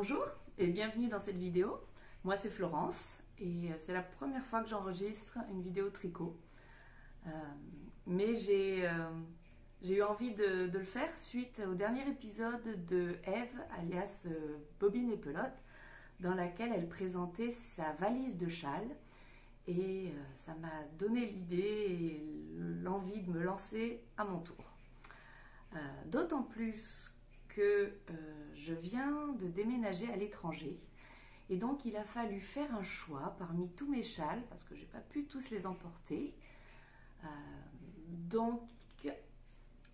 Bonjour et bienvenue dans cette vidéo. Moi c'est Florence et c'est la première fois que j'enregistre une vidéo tricot. Mais j'ai eu envie de le faire suite au dernier épisode de Eve, alias Bobine et Pelote, dans laquelle elle présentait sa valise de châle. Et ça m'a donné l'idée et l'envie de me lancer à mon tour. D'autant plus que je viens de déménager à l'étranger et donc il a fallu faire un choix parmi tous mes châles parce que j'ai pas pu tous les emporter. Donc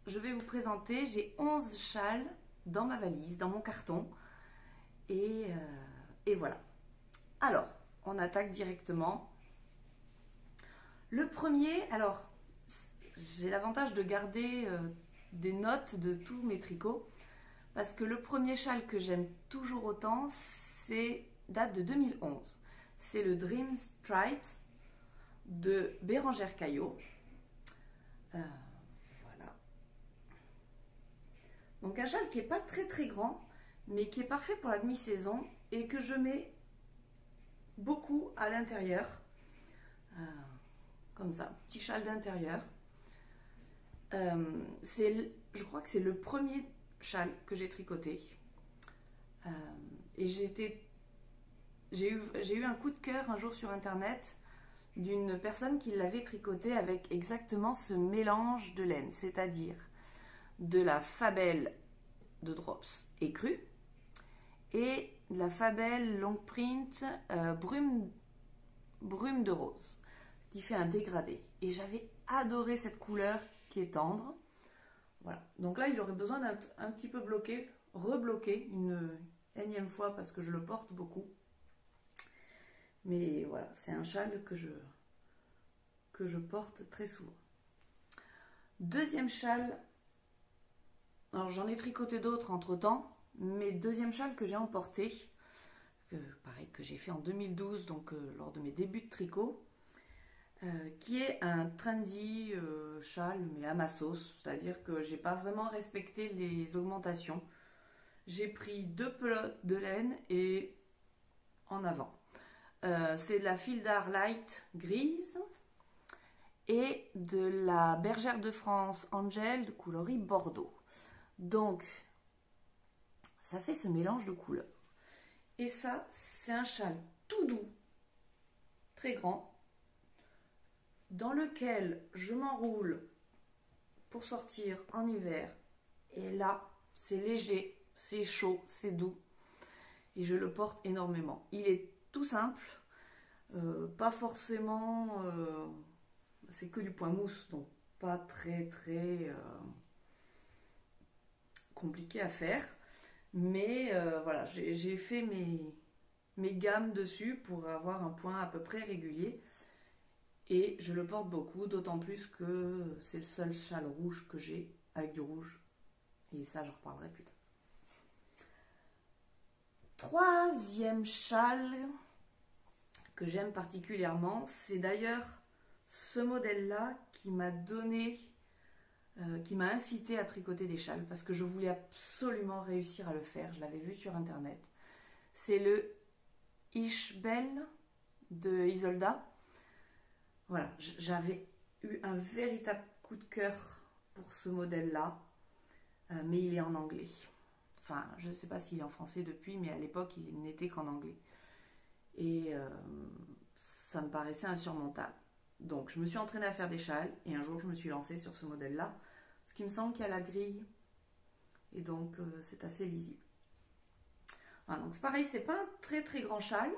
je vais vous présenter, j'ai 11 châles dans ma valise, dans mon carton et voilà. Alors on attaque directement. Le premier, alors j'ai l'avantage de garder des notes de tous mes tricots parce que le premier châle que j'aime toujours autant, date de 2011. C'est le Dream Stripes de Bérengère Caillot. Voilà. Donc un châle qui n'est pas très grand, mais qui est parfait pour la demi-saison et que je mets beaucoup à l'intérieur. Comme ça, petit châle d'intérieur. Je crois que c'est le premier châle que j'ai tricoté et j'ai eu un coup de cœur un jour sur internet d'une personne qui l'avait tricoté avec exactement ce mélange de laine, c'est-à-dire de la Fabelle de Drops écrue et de la Fabelle Long Print brume de rose qui fait un dégradé, et j'avais adoré cette couleur qui est tendre. Voilà, donc là il aurait besoin d'être un petit peu bloqué, rebloqué une énième fois parce que je le porte beaucoup. Mais voilà, c'est un châle que je porte très souvent. Deuxième châle, alors j'en ai tricoté d'autres entre temps, mais deuxième châle que j'ai emporté, pareil que j'ai fait en 2012, donc lors de mes débuts de tricot. Qui est un trendy châle mais à ma sauce, c'est-à-dire que j'ai pas vraiment respecté les augmentations. J'ai pris 2 pelotes de laine et en avant. C'est de la fil d'art light grise et de la Bergère de France Angel de coloris Bordeaux. Donc ça fait ce mélange de couleurs. Et ça, c'est un châle tout doux, très grand, dans lequel je m'enroule pour sortir en hiver. Et là, c'est léger, c'est chaud, c'est doux. Et je le porte énormément. Il est tout simple, pas forcément... c'est que du point mousse, donc pas très compliqué à faire. Mais voilà, j'ai fait mes gammes dessus pour avoir un point à peu près régulier. Et je le porte beaucoup, d'autant plus que c'est le seul châle rouge que j'ai avec du rouge. Et ça, j'en reparlerai plus tard. Troisième châle que j'aime particulièrement, c'est d'ailleurs ce modèle-là qui m'a donné, qui m'a incité à tricoter des châles parce que je voulais absolument réussir à le faire. Je l'avais vu sur internet. C'est le Ishbel de Isolda. Voilà, j'avais eu un véritable coup de cœur pour ce modèle-là, mais il est en anglais. Enfin, je ne sais pas s'il est en français depuis, mais à l'époque, il n'était qu'en anglais. Et ça me paraissait insurmontable. Donc, je me suis entraînée à faire des châles, et un jour, je me suis lancée sur ce modèle-là, ce qui me semble qu'il y a la grille, et donc c'est assez lisible. Voilà, donc c'est pareil, c'est pas un très grand châle.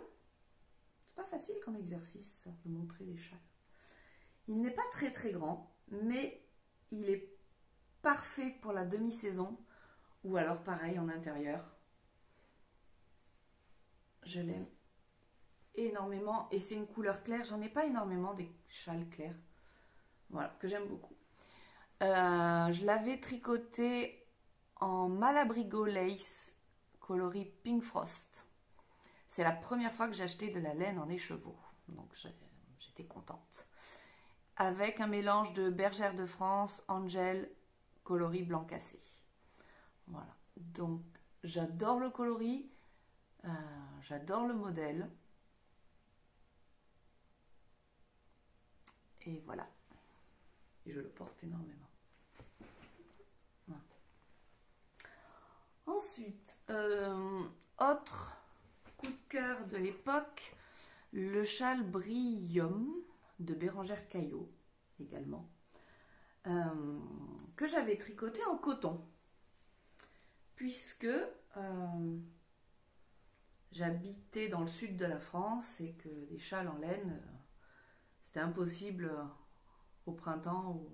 C'est pas facile comme exercice, ça, de montrer des châles. Il n'est pas très grand, mais il est parfait pour la demi-saison ou alors pareil en intérieur. Je l'aime énormément et c'est une couleur claire. J'en ai pas énormément des châles clairs. Voilà, que j'aime beaucoup. Je l'avais tricoté en Malabrigo Lace coloris Pink Frost. C'est la première fois que j'ai acheté de la laine en écheveau, donc j'étais contente. Avec un mélange de Bergère de France, Angel, coloris blanc cassé. Voilà, donc j'adore le coloris, J'adore le modèle. Et voilà. Et je le porte énormément. Voilà. Ensuite, autre coup de cœur de l'époque, le châle Brillium de Bérengère Caillot également, que j'avais tricoté en coton, puisque j'habitais dans le sud de la France et que des châles en laine, c'était impossible au printemps ou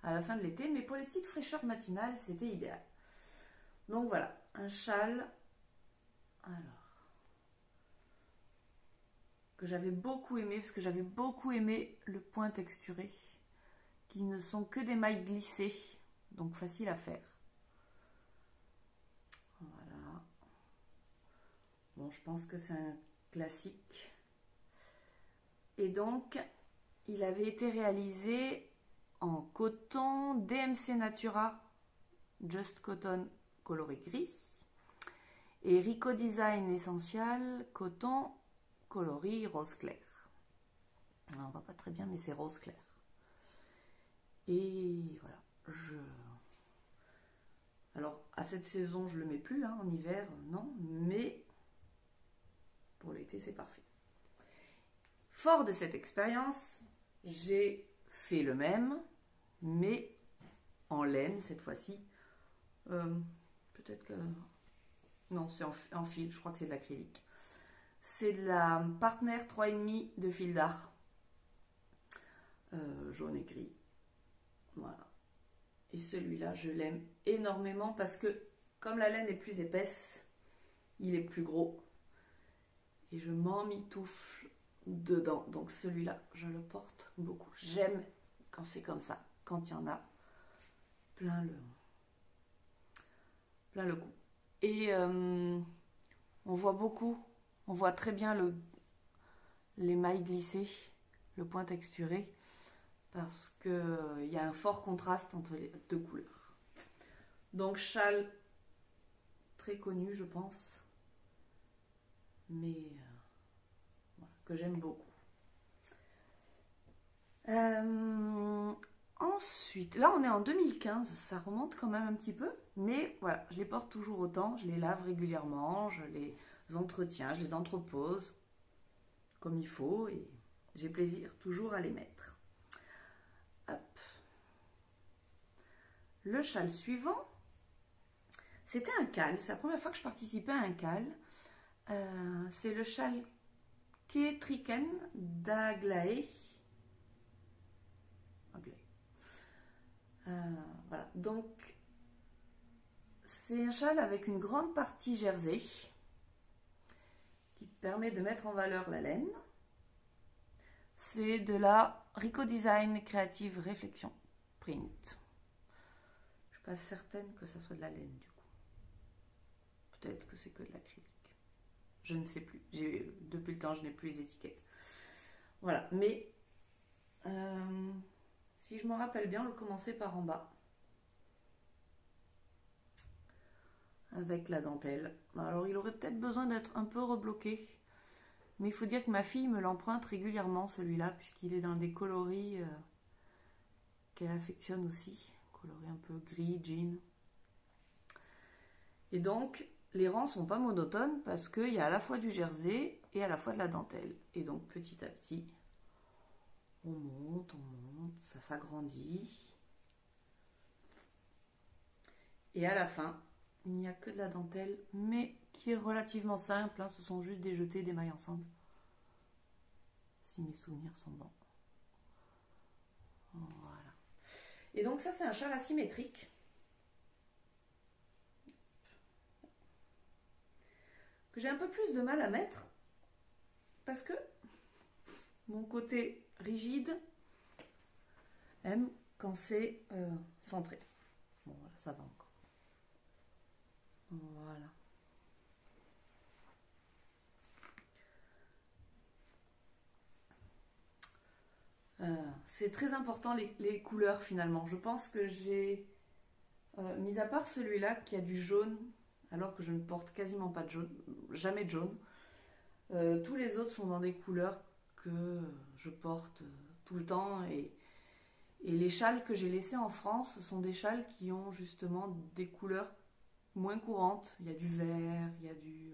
à la fin de l'été, mais pour les petites fraîcheurs matinales, c'était idéal. Donc voilà, un châle, alors, que j'avais beaucoup aimé, parce que j'avais beaucoup aimé le point texturé, qui ne sont que des mailles glissées, donc facile à faire. Voilà. Bon, je pense que c'est un classique. Et donc, il avait été réalisé en coton DMC Natura Just Cotton coloris gris et Rico Design Essential coton coloris rose clair. Alors, on voit pas très bien, mais c'est rose clair. Et voilà, alors à cette saison je le mets plus, hein, en hiver non, mais pour l'été c'est parfait. Fort de cette expérience, j'ai fait le même, mais en laine cette fois-ci. Peut-être que... Non, c'est en fil, je crois que c'est de l'acrylique. C'est de la Partner 3,5 de fil d'art. Jaune et gris. Voilà. Et celui-là, je l'aime énormément parce que, comme la laine est plus épaisse, il est plus gros. Et je m'emmitoufle dedans. Donc celui-là, je le porte beaucoup. J'aime quand c'est comme ça, quand il y en a plein le cou. Et on voit beaucoup, on voit très bien les mailles glissées, le point texturé, parce qu'il y a un fort contraste entre les deux couleurs. Donc châle très connu, je pense, mais voilà, que j'aime beaucoup. Ensuite, là on est en 2015, ça remonte quand même un petit peu, mais voilà, je les porte toujours autant, je les lave régulièrement, je les entretiens, je les entrepose comme il faut et j'ai plaisir toujours à les mettre. Hop. Le châle suivant, c'était un cal, c'est la première fois que je participais à un cal, c'est le châle Ketriken d'Aglaé. Voilà, donc c'est un châle avec une grande partie jersey qui permet de mettre en valeur la laine. C'est de la Rico Design Creative Reflection Print. Je suis pas certaine que ça soit de la laine du coup. Peut-être que c'est que de l'acrylique. Je ne sais plus. Depuis le temps, je n'ai plus les étiquettes. Voilà, mais si je me rappelle bien, on le commençait par en bas. Avec la dentelle. Alors il aurait peut-être besoin d'être un peu rebloqué. Mais il faut dire que ma fille me l'emprunte régulièrement celui-là, puisqu'il est dans des coloris qu'elle affectionne aussi. Coloris un peu gris, jean. Et donc, les rangs sont pas monotones parce qu'il y a à la fois du jersey et à la fois de la dentelle. Et donc petit à petit, on monte, ça s'agrandit. Et à la fin, il n'y a que de la dentelle, mais qui est relativement simple, hein, ce sont juste des jetés, des mailles ensemble. Si mes souvenirs sont bons. Voilà. Et donc ça, c'est un châle asymétrique. Que j'ai un peu plus de mal à mettre, parce que mon côté rigide aime quand c'est centré. Bon, voilà, ça va encore. Voilà. C'est très important les couleurs finalement. Je pense que j'ai, mis à part celui-là qui a du jaune alors que je ne porte quasiment pas de jaune, jamais de jaune. Tous les autres sont dans des couleurs que je porte tout le temps, et les châles que j'ai laissés en France, ce sont des châles qui ont justement des couleurs moins courantes. Il y a du vert, il y a du...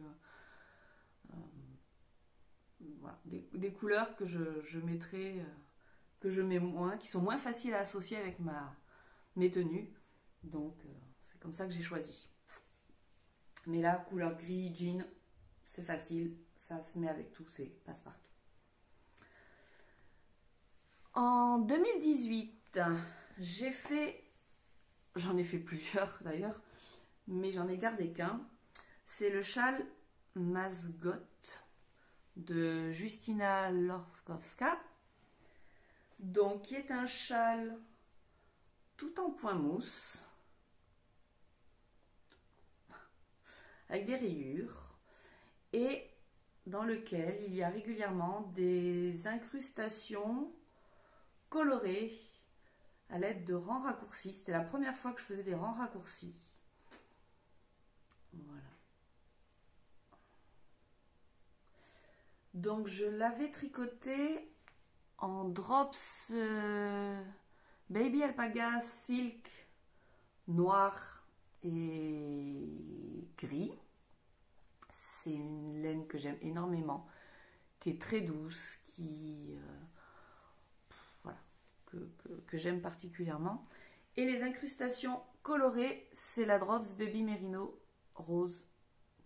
voilà, des couleurs que je mettrai, que je mets moins, qui sont moins faciles à associer avec mes tenues. Donc c'est comme ça que j'ai choisi. Mais là, couleur gris, jean, c'est facile, ça se met avec tout, c'est passe-partout. En 2018, j'en ai fait plusieurs d'ailleurs, mais j'en ai gardé qu'un. C'est le châle Masgot de Justyna Lorkowska, donc qui est un châle tout en point mousse, avec des rayures, et dans lequel il y a régulièrement des incrustations colorées à l'aide de rangs raccourcis. C'était la première fois que je faisais des rangs raccourcis. Voilà. Donc je l'avais tricoté en drops Baby Alpaga Silk noir et gris. C'est une laine que j'aime énormément, qui est très douce, voilà, que j'aime particulièrement. Et les incrustations colorées, c'est la Drops Baby Merino rose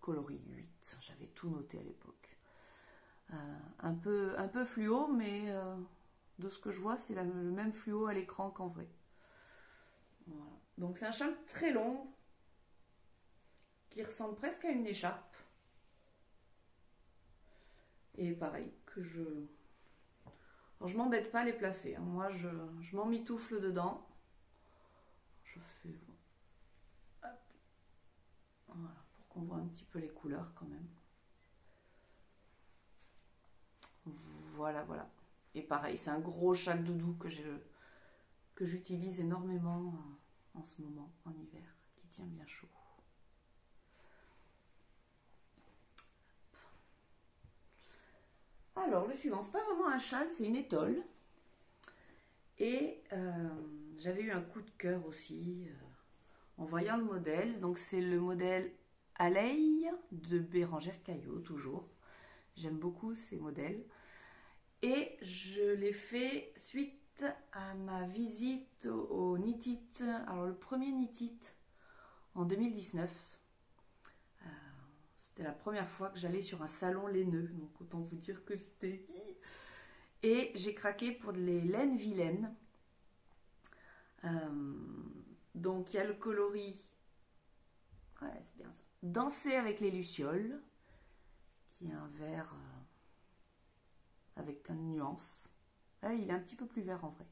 coloris 8. J'avais tout noté à l'époque. Un peu fluo, mais de ce que je vois, c'est le même fluo à l'écran qu'en vrai. Voilà. Donc c'est un châle très long, qui ressemble presque à une écharpe. Et pareil, alors, je m'embête pas à les placer, hein. Moi je m'emmitoufle dedans. Je fais... Hop. Voilà, pour qu'on voit un petit peu les couleurs quand même. Voilà, voilà. Et pareil, c'est un gros châle doudou que j'utilise énormément en ce moment, en hiver, qui tient bien chaud. Alors, le suivant, c'est pas vraiment un châle, c'est une étole. Et j'avais eu un coup de cœur aussi en voyant le modèle. Donc, c'est le modèle Aleille de Bérangère Caillot, toujours. J'aime beaucoup ces modèles. Et je l'ai fait suite à ma visite au Knit It. Alors, le premier Knit It en 2019. C'était la première fois que j'allais sur un salon laineux, donc autant vous dire que j'étais... Et j'ai craqué pour les laines vilaines. Donc il y a le coloris, ouais, c'est bien ça, Danser avec les lucioles, qui est un vert avec plein de nuances. Ouais, il est un petit peu plus vert en vrai.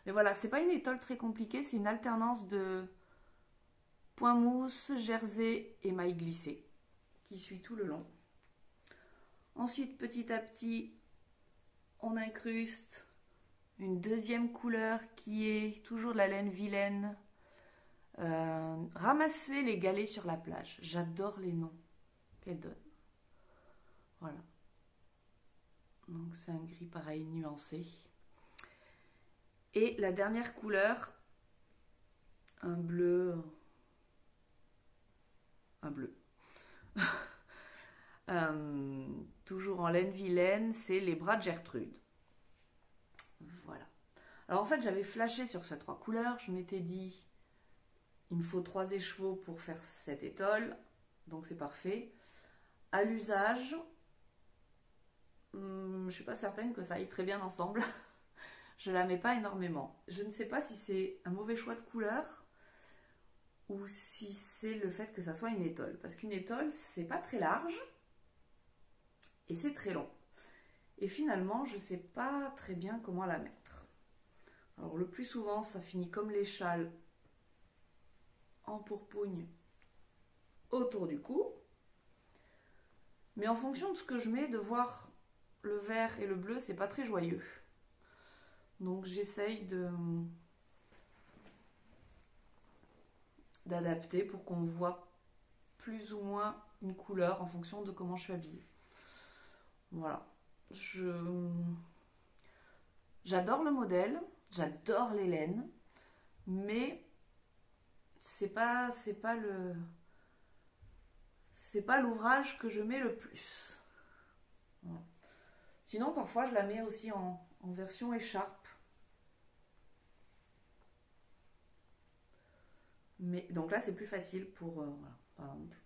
Mais voilà, c'est pas une étole très compliquée, c'est une alternance de point mousse, jersey et maille glissée, qui suit tout le long. Ensuite, petit à petit, on incruste une deuxième couleur qui est toujours de la laine vilaine. Ramasser les galets sur la plage. J'adore les noms qu'elle donne. Voilà. Donc c'est un gris pareil nuancé. Et la dernière couleur, un bleu. Toujours en laine vilaine, c'est les bras de Gertrude. Voilà. Alors en fait, j'avais flashé sur ces trois couleurs. Je m'étais dit, il me faut 3 écheveaux pour faire cette étole. Donc c'est parfait. À l'usage, je ne suis pas certaine que ça aille très bien ensemble. Je la mets pas énormément. Je ne sais pas si c'est un mauvais choix de couleur ou si c'est le fait que ça soit une étole. Parce qu'une étole, c'est pas très large et c'est très long. Et finalement, je ne sais pas très bien comment la mettre. Alors le plus souvent, ça finit comme les châles en pourpogne autour du cou. Mais en fonction de ce que je mets, de voir le vert et le bleu, c'est pas très joyeux. Donc j'essaye d'adapter pour qu'on voit plus ou moins une couleur en fonction de comment je suis habillée. Voilà. J'adore le modèle, j'adore les laines, mais c'est pas l'ouvrage que je mets le plus. Voilà. Sinon, parfois, je la mets aussi en version écharpe. Mais donc là, c'est plus facile pour, voilà, par exemple,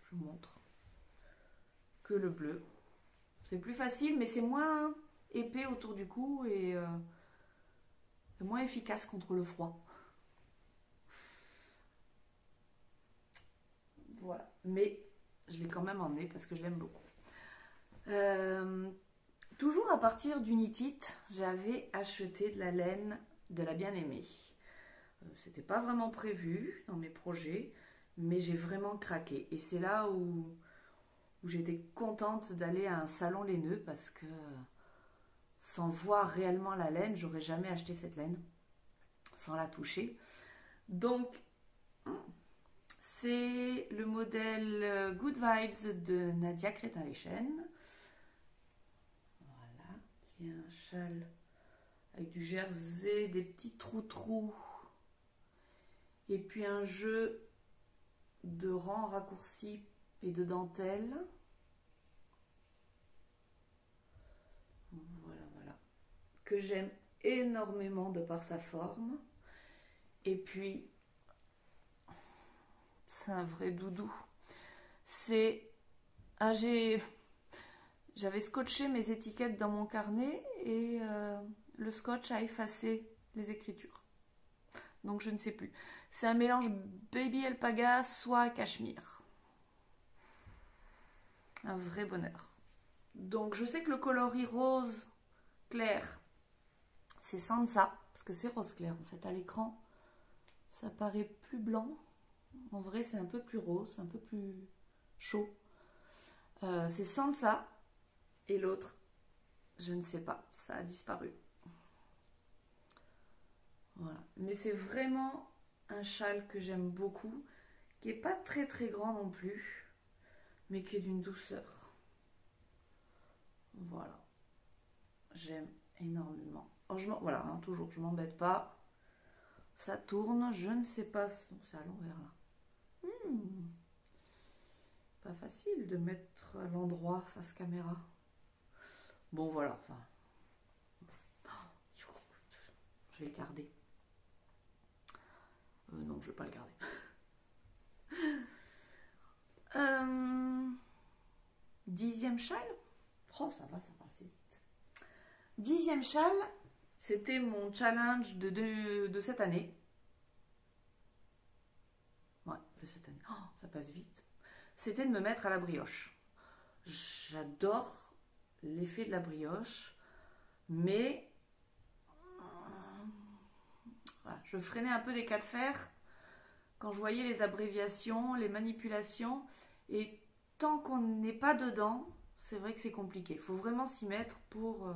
je vous montre, que le bleu. C'est plus facile, mais c'est moins épais autour du cou et c'est moins efficace contre le froid. Voilà, mais je l'ai quand même emmené parce que je l'aime beaucoup. Toujours à partir d'Unitite, j'avais acheté de la laine de la bien-aimée. C'était pas vraiment prévu dans mes projets, mais j'ai vraiment craqué. Et c'est là où j'étais contente d'aller à un salon laineux parce que sans voir réellement la laine, j'aurais jamais acheté cette laine sans la toucher. Donc, c'est le modèle Good Vibes de Nadia Crétin-Lechen. Voilà, qui est un châle avec du jersey, des petits trous-trous. Et puis un jeu de rangs raccourcis et de dentelle. Voilà, voilà. Que j'aime énormément de par sa forme. Et puis, c'est un vrai doudou. C'est... Ah, j'avais scotché mes étiquettes dans mon carnet et le scotch a effacé les écritures. Donc je ne sais plus. C'est un mélange baby alpaga soie cachemire. Un vrai bonheur. Donc je sais que le coloris rose clair, c'est Sansa, parce que c'est rose clair en fait. À l'écran, ça paraît plus blanc. En vrai, c'est un peu plus rose, un peu plus chaud. C'est Sansa. Et l'autre, je ne sais pas, ça a disparu. Voilà. Mais c'est vraiment un châle que j'aime beaucoup, qui n'est pas très très grand non plus, mais qui est d'une douceur. Voilà. J'aime énormément. Oh, voilà, hein, toujours, je m'embête pas. Ça tourne, je ne sais pas. C'est à l'envers là. Pas facile de mettre à l'endroit face caméra. Bon, voilà. Enfin, je vais le garder. Non, je vais pas le garder. 10e châle. Oh, ça va assez vite. 10e châle, c'était mon challenge de cette année. Ouais, de cette année. Oh, ça passe vite. C'était de me mettre à la brioche. J'adore l'effet de la brioche, mais voilà, je freinais un peu des cas de fer quand je voyais les abréviations, les manipulations, et tant qu'on n'est pas dedans, c'est vrai que c'est compliqué. Il faut vraiment s'y mettre pour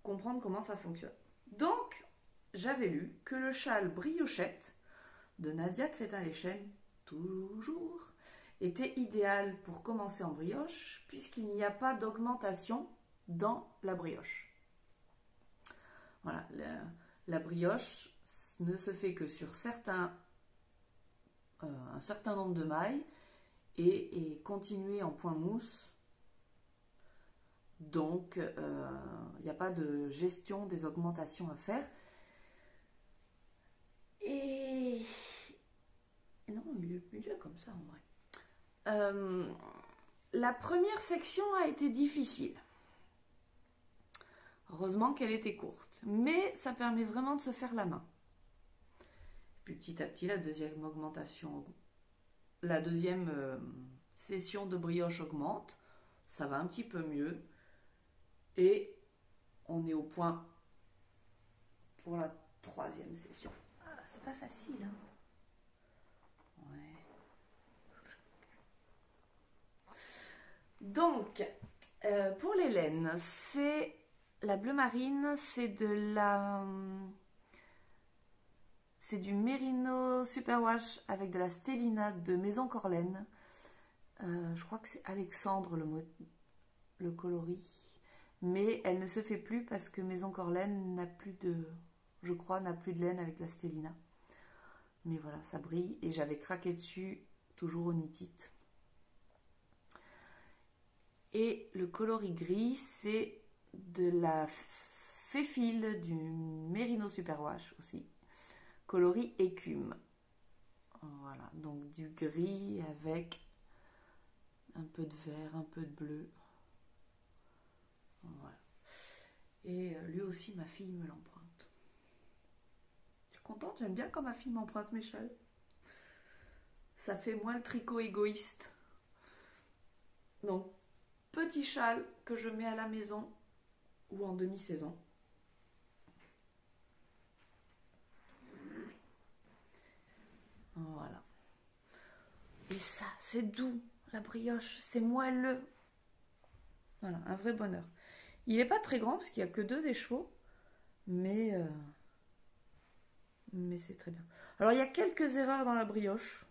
comprendre comment ça fonctionne. Donc, j'avais lu que le châle briochette de Nadia Crétin-Lechen, toujours, était idéal pour commencer en brioche, puisqu'il n'y a pas d'augmentation dans la brioche. Voilà, la brioche ne se fait que sur un certain nombre de mailles et continuer en point mousse. Donc, il n'y a pas de gestion des augmentations à faire. Et non, il est comme ça en vrai. La première section a été difficile. Heureusement qu'elle était courte. Mais ça permet vraiment de se faire la main. Puis petit à petit, la deuxième session de brioche augmente. Ça va un petit peu mieux. Et on est au point pour la 3e session. Ah, c'est pas facile, hein. Ouais. Donc, pour les laines, c'est la bleu marine, c'est c'est du Merino Superwash avec de la Stellina de Maison Corlaine. Je crois que c'est Alexandre le coloris. Mais elle ne se fait plus parce que Maison Corlaine n'a plus de... Je crois, n'a plus de laine avec la Stellina. Mais voilà, ça brille. Et j'avais craqué dessus, toujours au nitite. Et le coloris gris, c'est de la Féfile du Merino Superwash aussi. Coloris écume. Voilà, donc du gris avec un peu de vert, un peu de bleu. Voilà. Et lui aussi, ma fille me l'emprunte. Je suis contente, j'aime bien quand ma fille m'emprunte mes châles. Ça fait moins le tricot égoïste. Donc, petit châle que je mets à la maison ou en demi-saison. Voilà. Et ça, c'est doux. La brioche, c'est moelleux. Voilà, un vrai bonheur. Il n'est pas très grand parce qu'il n'y a que 2 écheveaux. Mais c'est très bien. Alors, il y a quelques erreurs dans la brioche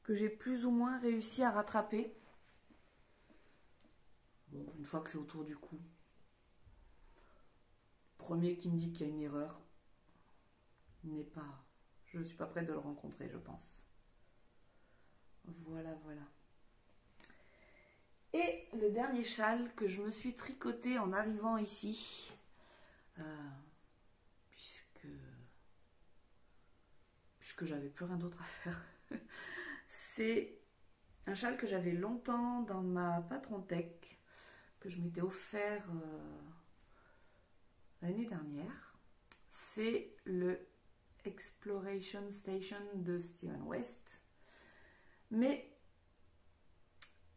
que j'ai plus ou moins réussi à rattraper. Bon, une fois que c'est autour du cou. Premier qui me dit qu'il y a une erreur n'est pas... Je ne suis pas prête de le rencontrer, je pense. Voilà, voilà. Et le dernier châle que je me suis tricoté en arrivant ici, puisque j'avais plus rien d'autre à faire, c'est un châle que j'avais longtemps dans ma Patron Tech, que je m'étais offert l'année dernière. C'est le Exploration Station de Steven West. Mais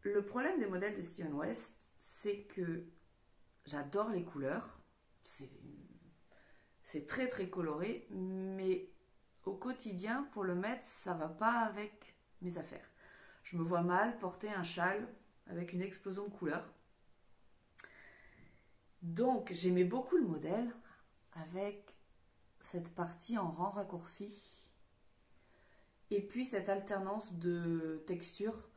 le problème des modèles de Steven West, c'est que j'adore les couleurs. C'est très très coloré, mais au quotidien, pour le mettre, ça va pas avec mes affaires. Je me vois mal porter un châle avec une explosion de couleurs. Donc, j'aimais beaucoup le modèle avec cette partie en rang raccourci et puis cette alternance de textures,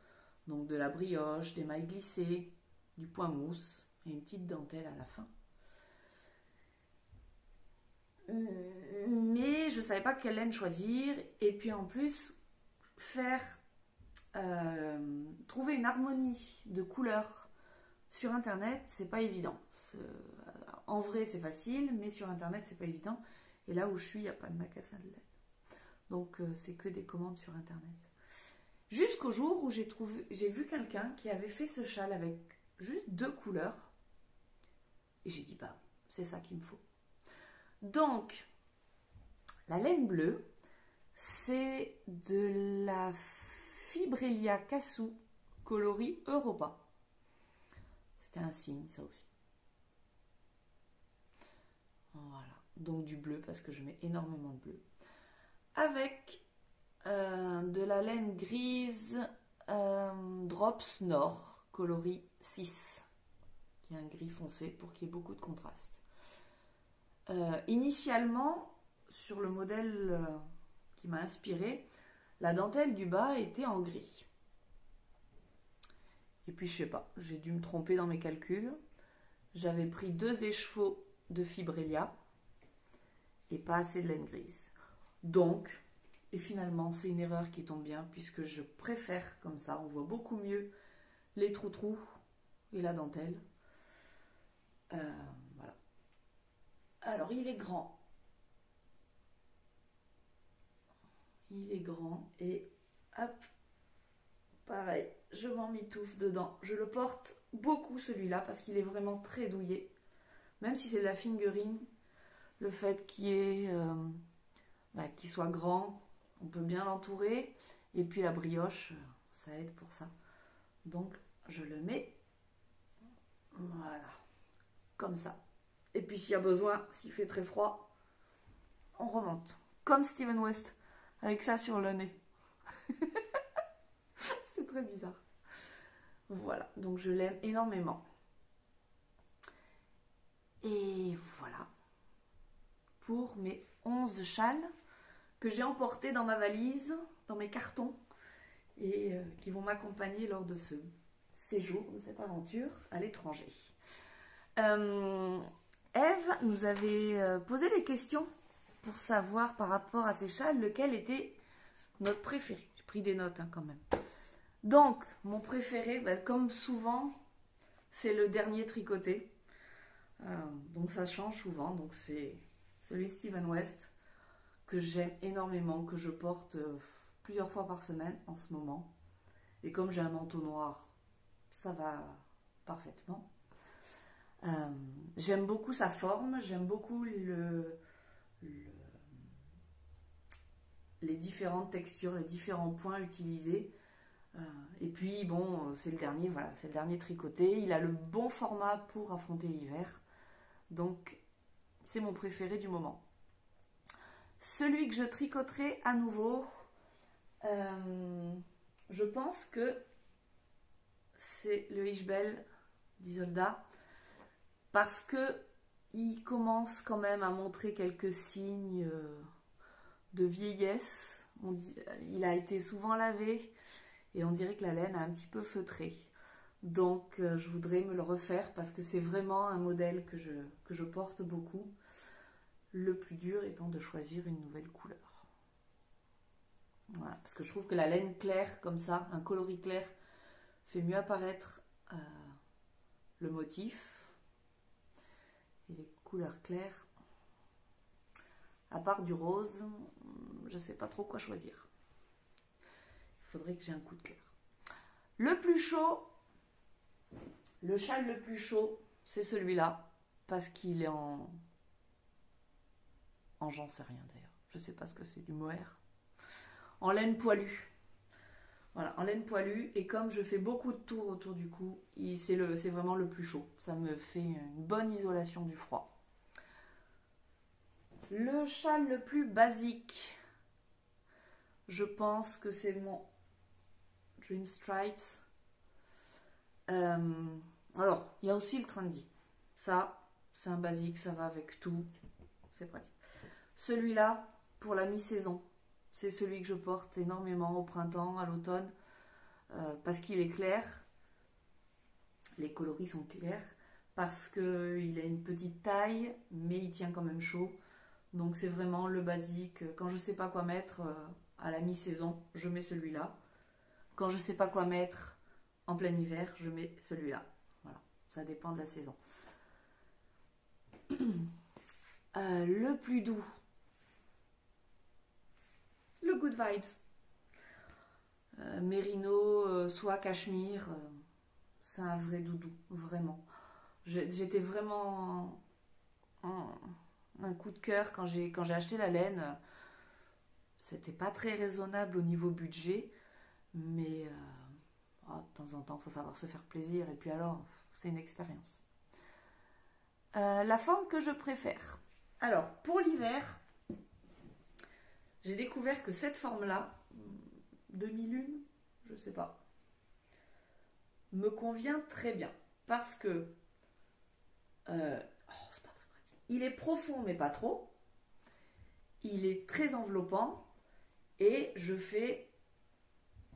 donc de la brioche, des mailles glissées, du point mousse et une petite dentelle à la fin. Mais je ne savais pas quelle laine choisir, et puis en plus trouver une harmonie de couleurs sur internet, c'est pas évident. En vrai c'est facile, mais sur internet c'est pas évident, et là où je suis il n'y a pas de magasin de laine, donc c'est que des commandes sur internet. Jusqu'au jour où j'ai vu quelqu'un qui avait fait ce châle avec juste 2 couleurs, et j'ai dit bah c'est ça qu'il me faut. Donc la laine bleue, c'est de la Fibrelia Cassou coloris Europa. C'était un signe, ça aussi. Voilà, donc du bleu parce que je mets énormément de bleu. Avec de la laine grise Drops Nord coloris 6, qui est un gris foncé pour qu'il y ait beaucoup de contraste. Initialement, sur le modèle qui m'a inspiré, la dentelle du bas était en gris. Et puis je sais pas, j'ai dû me tromper dans mes calculs. J'avais pris 2 écheveaux de Fibrelia et pas assez de laine grise. Donc, et finalement c'est une erreur qui tombe bien puisque je préfère comme ça, on voit beaucoup mieux les trous-trous et la dentelle. Voilà. Alors il est grand. Il est grand et hop, pareil, je m'en mitouffe dedans. Je le porte beaucoup celui-là parce qu'il est vraiment très douillet. Même si c'est de la fingering, le fait qu'il soit grand, on peut bien l'entourer. Et puis la brioche, ça aide pour ça. Donc je le mets, voilà, comme ça. Et puis s'il y a besoin, s'il fait très froid, on remonte. Comme Steven West, avec ça sur le nez. C'est très bizarre. Voilà, donc je l'aime énormément. Et voilà pour mes 11 châles que j'ai emportés dans ma valise, dans mes cartons, et qui vont m'accompagner lors de ce séjour, de cette aventure à l'étranger. Eve nous avait posé des questions pour savoir par rapport à ces châles lequel était notre préféré. J'ai pris des notes quand même. Donc, mon préféré, comme souvent, c'est le dernier tricoté. Donc ça change souvent. Donc c'est celui Steven West que j'aime énormément, que je porte plusieurs fois par semaine en ce moment. Et comme j'ai un manteau noir, ça va parfaitement. J'aime beaucoup sa forme, j'aime beaucoup les différentes textures, les différents points utilisés. Et puis bon, c'est le dernier, voilà, c'est le dernier tricoté. Il a le bon format pour affronter l'hiver. Donc c'est mon préféré du moment. Celui que je tricoterai à nouveau, je pense que c'est le Ishbel d'Isolda, parce que il commence quand même à montrer quelques signes de vieillesse. Il a été souvent lavé et on dirait que la laine a un petit peu feutré. Donc je voudrais me le refaire parce que c'est vraiment un modèle que je porte beaucoup. Le plus dur étant de choisir une nouvelle couleur. Voilà, parce que je trouve que la laine claire comme ça, un coloris clair, fait mieux apparaître le motif. Et les couleurs claires, à part du rose, je ne sais pas trop quoi choisir. Il faudrait que j'ai un coup de cœur. Le plus chaud, le châle le plus chaud, c'est celui-là, parce qu'il est en j'en sais rien d'ailleurs, je ne sais pas ce que c'est, du mohair, en laine poilue. Voilà, en laine poilue, et comme je fais beaucoup de tours autour du cou, c'est vraiment le plus chaud. Ça me fait une bonne isolation du froid. Le châle le plus basique, je pense que c'est mon Dream Stripes. Alors, il y a aussi le trendy. Ça, c'est un basique, ça va avec tout, c'est pratique. Celui-là, pour la mi-saison, c'est celui que je porte énormément au printemps, à l'automne, parce qu'il est clair. Les coloris sont clairs, parce qu'il a une petite taille, mais il tient quand même chaud. Donc c'est vraiment le basique. Quand je ne sais pas quoi mettre à la mi-saison, je mets celui-là. Quand je ne sais pas quoi mettre en plein hiver, je mets celui-là. Voilà, ça dépend de la saison. Le plus doux, le Good Vibes. Mérino, soie, cachemire, c'est un vrai doudou, vraiment. J'étais vraiment un coup de cœur quand j'ai acheté la laine. C'était pas très raisonnable au niveau budget, mais de temps en temps, il faut savoir se faire plaisir, et puis alors, c'est une expérience. La forme que je préfère. Alors, pour l'hiver, j'ai découvert que cette forme-là, 2001, je sais pas, me convient très bien. Parce que, c'est pas très pratique. Il est profond, mais pas trop. Il est très enveloppant. Et je fais,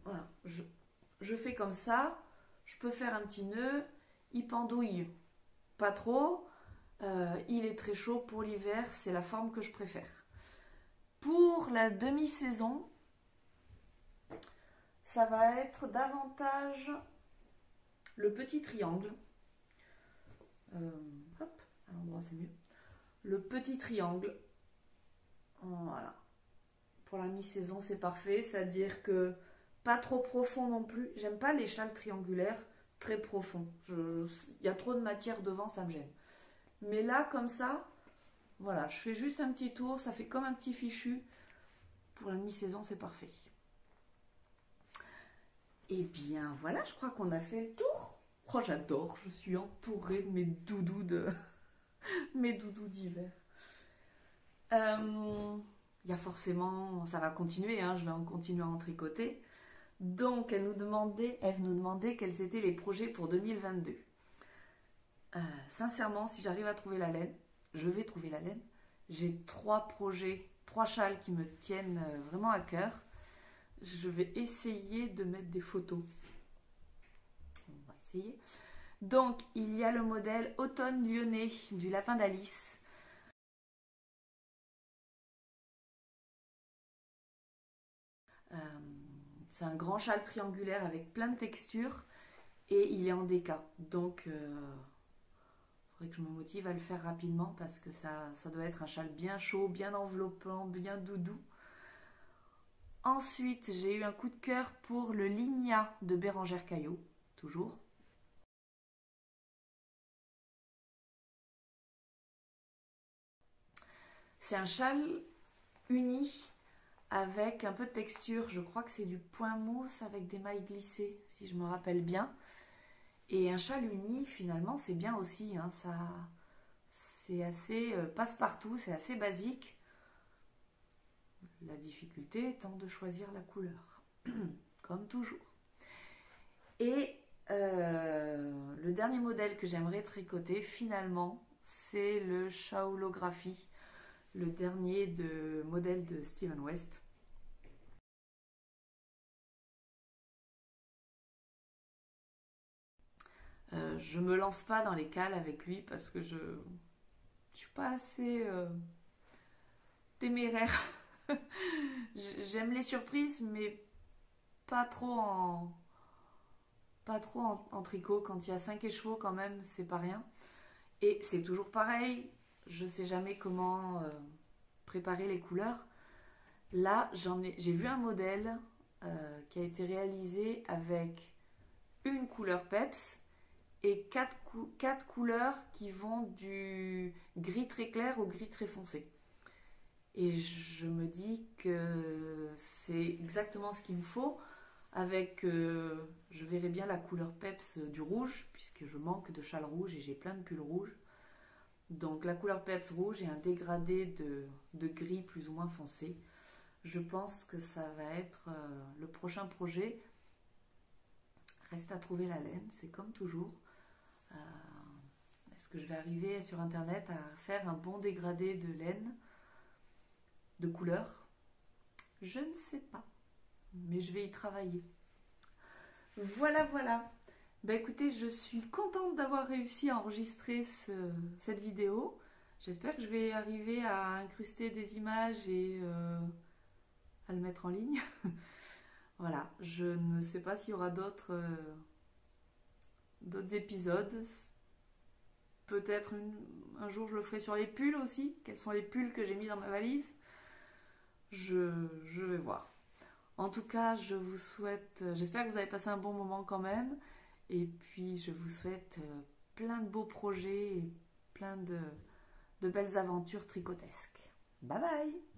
voilà, je fais comme ça. Je peux faire un petit nœud. Il pendouille pas trop. Il est très chaud pour l'hiver. C'est la forme que je préfère. Pour la demi-saison, ça va être davantage le petit triangle. Hop, à l'endroit c'est mieux. Le petit triangle. Voilà. Pour la mi-saison, c'est parfait. C'est-à-dire que pas trop profond non plus. J'aime pas les châles triangulaires très profonds. Il y a trop de matière devant, ça me gêne. Mais là, comme ça, voilà, je fais juste un petit tour. Ça fait comme un petit fichu. Pour la mi-saison, c'est parfait. Et bien voilà, je crois qu'on a fait le tour. Oh, j'adore, je suis entourée de mes doudous d'hiver. Il y a forcément, ça va continuer, hein, je vais en continuer à en tricoter. Donc Eve nous demandait quels étaient les projets pour 2022. Sincèrement, si j'arrive à trouver la laine, je vais trouver la laine. J'ai trois 3 châles qui me tiennent vraiment à cœur. Je vais essayer de mettre des photos. On va essayer. Donc, il y a le modèle Automne lyonnais du lapin d'Alice. C'est un grand châle triangulaire avec plein de textures et il est en déca. Donc, il faudrait que je me motive à le faire rapidement parce que ça doit être un châle bien chaud, bien enveloppant, bien doudou. Ensuite, j'ai eu un coup de cœur pour le Ligna de Bérengère Caillot, toujours. C'est un châle uni avec un peu de texture. Je crois que c'est du point mousse avec des mailles glissées, si je me rappelle bien. Et un châle uni, finalement, c'est bien aussi. Hein, c'est assez passe-partout, c'est assez basique. La difficulté étant de choisir la couleur, comme toujours. Et le dernier modèle que j'aimerais tricoter, finalement, c'est le Shaolographie, le dernier modèle de Steven West. Je me lance pas dans les cales avec lui parce que je suis pas assez téméraire. J'aime les surprises, mais pas trop en tricot. Quand il y a 5 écheveaux, quand même, c'est pas rien. Et c'est toujours pareil, je sais jamais comment préparer les couleurs. Là, j'ai vu un modèle qui a été réalisé avec une couleur peps et 4 couleurs qui vont du gris très clair au gris très foncé. Et je me dis que c'est exactement ce qu'il me faut. Avec, je verrai bien la couleur peps du rouge, puisque je manque de châle rouge et j'ai plein de pulls rouges. Donc la couleur peps rouge et un dégradé de gris plus ou moins foncé. Je pense que ça va être le prochain projet. Reste à trouver la laine, c'est comme toujours. Est-ce que je vais arriver sur internet à faire un bon dégradé de laine, de couleur? Je ne sais pas, mais je vais y travailler. Voilà, voilà. Bah écoutez, je suis contente d'avoir réussi à enregistrer cette vidéo. J'espère que je vais arriver à incruster des images et à le mettre en ligne. Voilà, je ne sais pas s'il y aura d'autres épisodes. Peut-être un jour je le ferai sur les pulls aussi. Quels sont les pulls que j'ai mis dans ma valise? Je vais voir. En tout cas, je vous souhaite, j'espère que vous avez passé un bon moment quand même. Et puis, je vous souhaite plein de beaux projets et plein de belles aventures tricotesques. Bye bye!